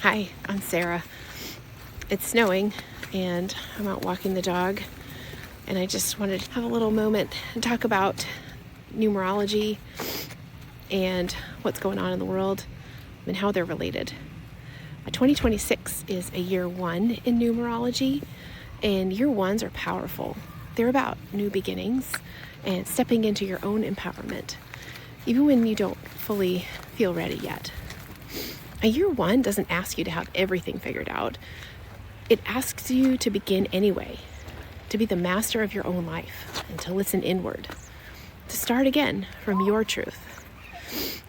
Hi, I'm Sarah. It's snowing and I'm out walking the dog, and I just wanted to have a little moment and talk about numerology and what's going on in the world and how they're related. 2026 is a year one in numerology, and year ones are powerful. They're about new beginnings and stepping into your own empowerment, even when you don't fully feel ready yet. A year one doesn't ask you to have everything figured out. It asks you to begin anyway, to be the master of your own life and to listen inward, to start again from your truth.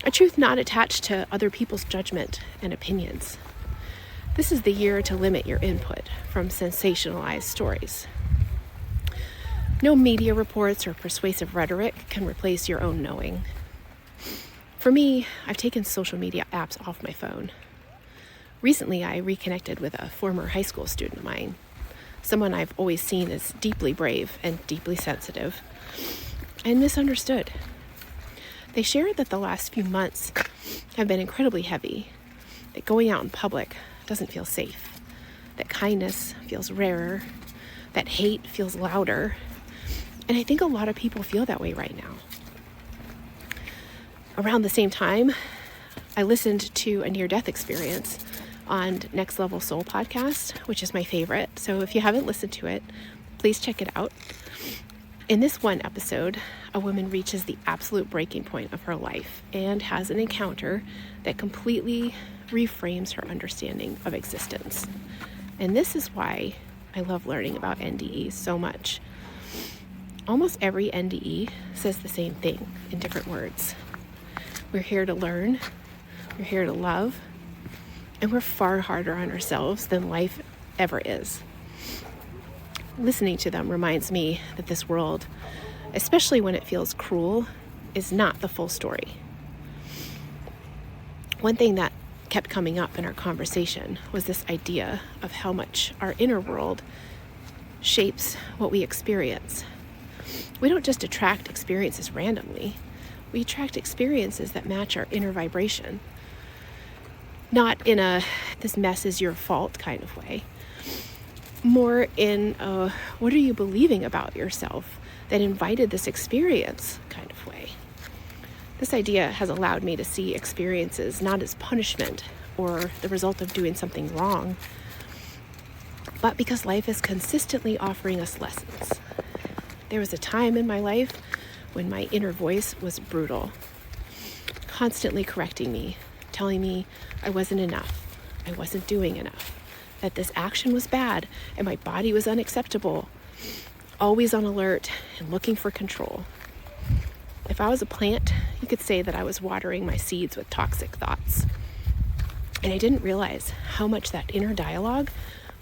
A truth not attached to other people's judgment and opinions. This is the year to limit your input from sensationalized stories. No media reports or persuasive rhetoric can replace your own knowing. For me, I've taken social media apps off my phone. Recently, I reconnected with a former high school student of mine, someone I've always seen as deeply brave and deeply sensitive, and misunderstood. They shared that the last few months have been incredibly heavy, that going out in public doesn't feel safe, that kindness feels rarer, that hate feels louder, and I think a lot of people feel that way right now. Around the same time, I listened to a near-death experience on Next Level Soul podcast, which is my favorite. So if you haven't listened to it, please check it out. In this one episode, a woman reaches the absolute breaking point of her life and has an encounter that completely reframes her understanding of existence. And this is why I love learning about NDEs so much. Almost every NDE says the same thing in different words. We're here to learn, we're here to love, and we're far harder on ourselves than life ever is. Listening to them reminds me that this world, especially when it feels cruel, is not the full story. One thing that kept coming up in our conversation was this idea of how much our inner world shapes what we experience. We don't just attract experiences randomly. We attract experiences that match our inner vibration. Not in a this mess is your fault kind of way. More in a what are you believing about yourself that invited this experience kind of way. This idea has allowed me to see experiences not as punishment or the result of doing something wrong, but because life is consistently offering us lessons. There was a time in my life when my inner voice was brutal, constantly correcting me, telling me I wasn't enough, I wasn't doing enough, that this action was bad and my body was unacceptable, always on alert and looking for control. If I was a plant, you could say that I was watering my seeds with toxic thoughts. And I didn't realize how much that inner dialogue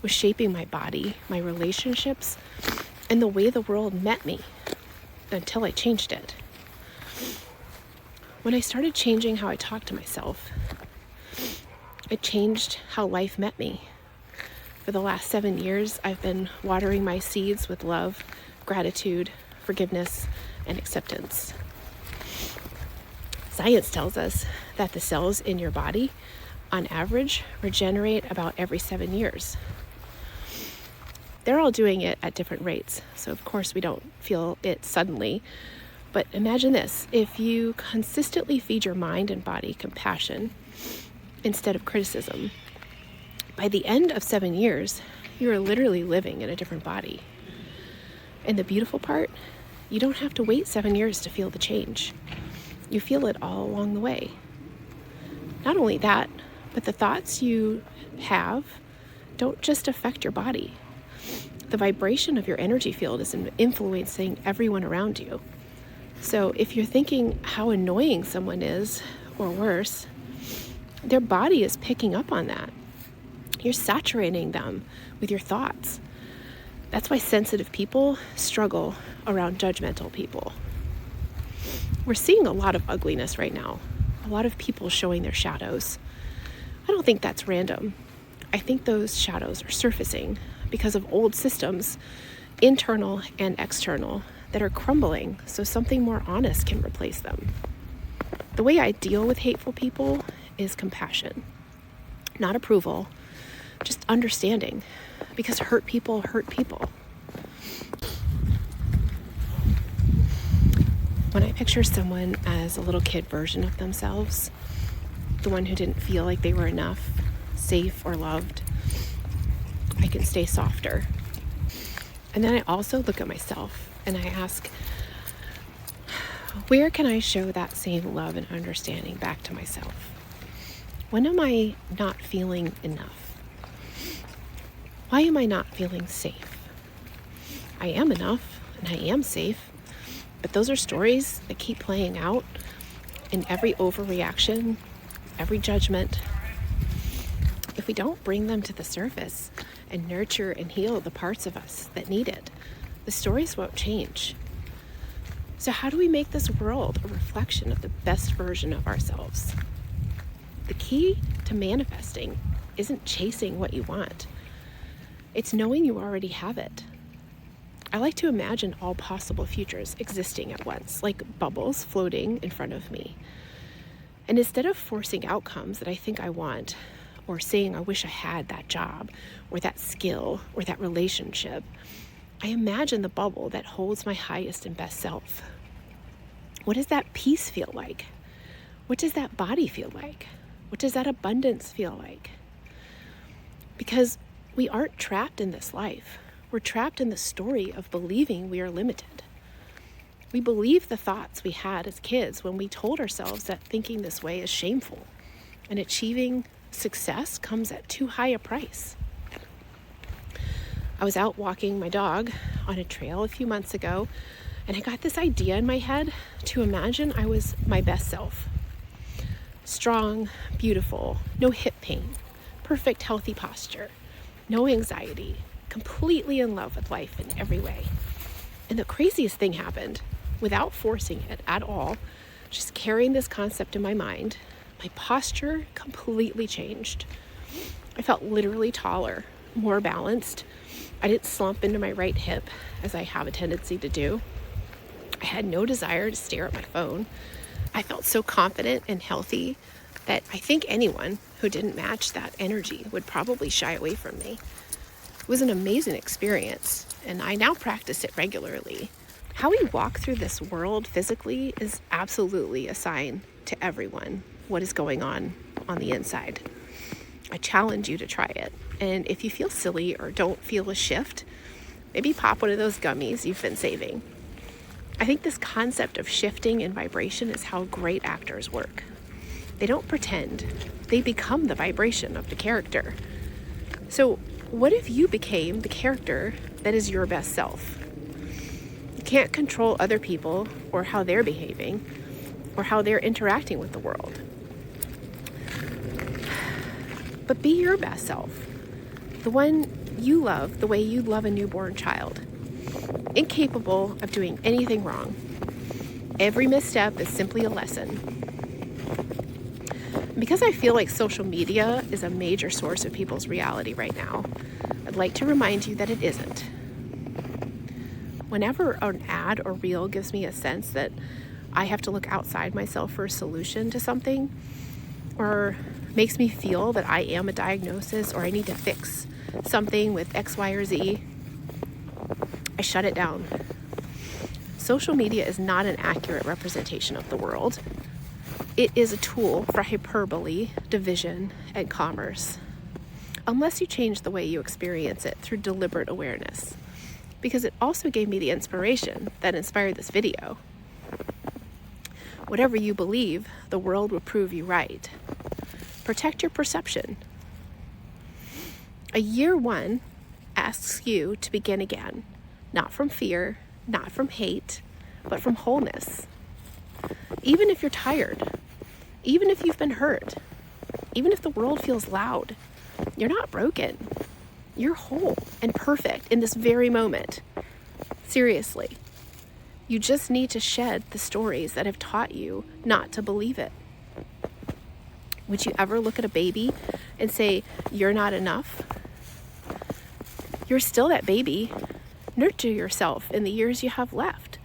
was shaping my body, my relationships, and the way the world met me. Until I changed it. When I started changing how I talk to myself, it changed how life met me. For the last 7 years, I've been watering my seeds with love, gratitude, forgiveness, and acceptance. Science tells us that the cells in your body, on average, regenerate about every 7 years. They're all doing it at different rates, so of course we don't feel it suddenly. But imagine this, if you consistently feed your mind and body compassion instead of criticism, by the end of 7 years, you are literally living in a different body. And the beautiful part, you don't have to wait 7 years to feel the change. You feel it all along the way. Not only that, but the thoughts you have don't just affect your body. The vibration of your energy field is influencing everyone around you. So if you're thinking how annoying someone is, or worse, their body is picking up on that. You're saturating them with your thoughts. That's why sensitive people struggle around judgmental people. We're seeing a lot of ugliness right now. A lot of people showing their shadows. I don't think that's random. I think those shadows are surfacing because of old systems, internal and external, that are crumbling so something more honest can replace them. The way I deal with hateful people is compassion. not approval, just understanding, because hurt people hurt people. When I picture someone as a little kid version of themselves, the one who didn't feel like they were enough, safe, or loved, I can stay softer. And then I also look at myself and I ask, where can I show that same love and understanding back to myself? When am I not feeling enough? Why am I not feeling safe? I am enough and I am safe, but those are stories that keep playing out in every overreaction, every judgment. If we don't bring them to the surface and nurture and heal the parts of us that need it, the stories won't change. So how do we make this world a reflection of the best version of ourselves? The key to manifesting isn't chasing what you want. It's knowing you already have it. I like to imagine all possible futures existing at once, like bubbles floating in front of me. And instead of forcing outcomes that I think I want, or saying I wish I had that job, or that skill, or that relationship, I imagine the bubble that holds my highest and best self. What does that peace feel like? What does that body feel like? What does that abundance feel like? Because we aren't trapped in this life. We're trapped in the story of believing we are limited. We believe the thoughts we had as kids when we told ourselves that thinking this way is shameful and achieving success comes at too high a price. I was out walking my dog on a trail a few months ago, and I got this idea in my head to imagine I was my best self. Strong, beautiful, no hip pain, perfect healthy posture, no anxiety, completely in love with life in every way. And the craziest thing happened, without forcing it at all, just carrying this concept in my mind, my posture completely changed. I felt literally taller, more balanced. I didn't slump into my right hip, as I have a tendency to do. I had no desire to stare at my phone. I felt so confident and healthy that I think anyone who didn't match that energy would probably shy away from me. It was an amazing experience, and I now practice it regularly. How we walk through this world physically is absolutely a sign to everyone what is going on the inside. I challenge you to try it. And if you feel silly or don't feel a shift, maybe pop one of those gummies you've been saving. I think this concept of shifting in vibration is how great actors work. They don't pretend. They become the vibration of the character. So what if you became the character that is your best self? You can't control other people or how they're behaving or how they're interacting with the world. But be your best self, the one you love the way you'd love a newborn child, incapable of doing anything wrong. Every misstep is simply a lesson. Because I feel like social media is a major source of people's reality right now, I'd like to remind you that it isn't. Whenever an ad or reel gives me a sense that I have to look outside myself for a solution to something, or makes me feel that I am a diagnosis or I need to fix something with X, Y, or Z, I shut it down. Social media is not an accurate representation of the world. It is a tool for hyperbole, division, and commerce. Unless you change the way you experience it through deliberate awareness. Because it also gave me the inspiration that inspired this video. Whatever you believe, the world will prove you right. Protect your perception. A year one asks you to begin again, not from fear, not from hate, but from wholeness. Even if you're tired, even if you've been hurt, even if the world feels loud, you're not broken. You're whole and perfect in this very moment. Seriously. You just need to shed the stories that have taught you not to believe it. Would you ever look at a baby and say, you're not enough? You're still that baby. Nurture yourself in the years you have left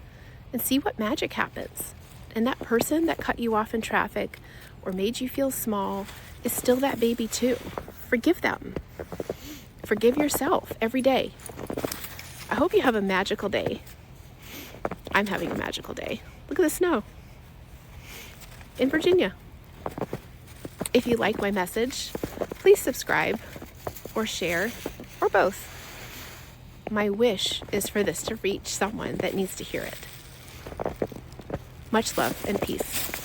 and see what magic happens. And that person that cut you off in traffic or made you feel small is still that baby too. forgive them. Forgive yourself every day. I hope you have a magical day. I'm having a magical day. Look at the snow in Virginia. If you like my message, please subscribe or share or both. My wish is for this to reach someone that needs to hear it. Much love and peace.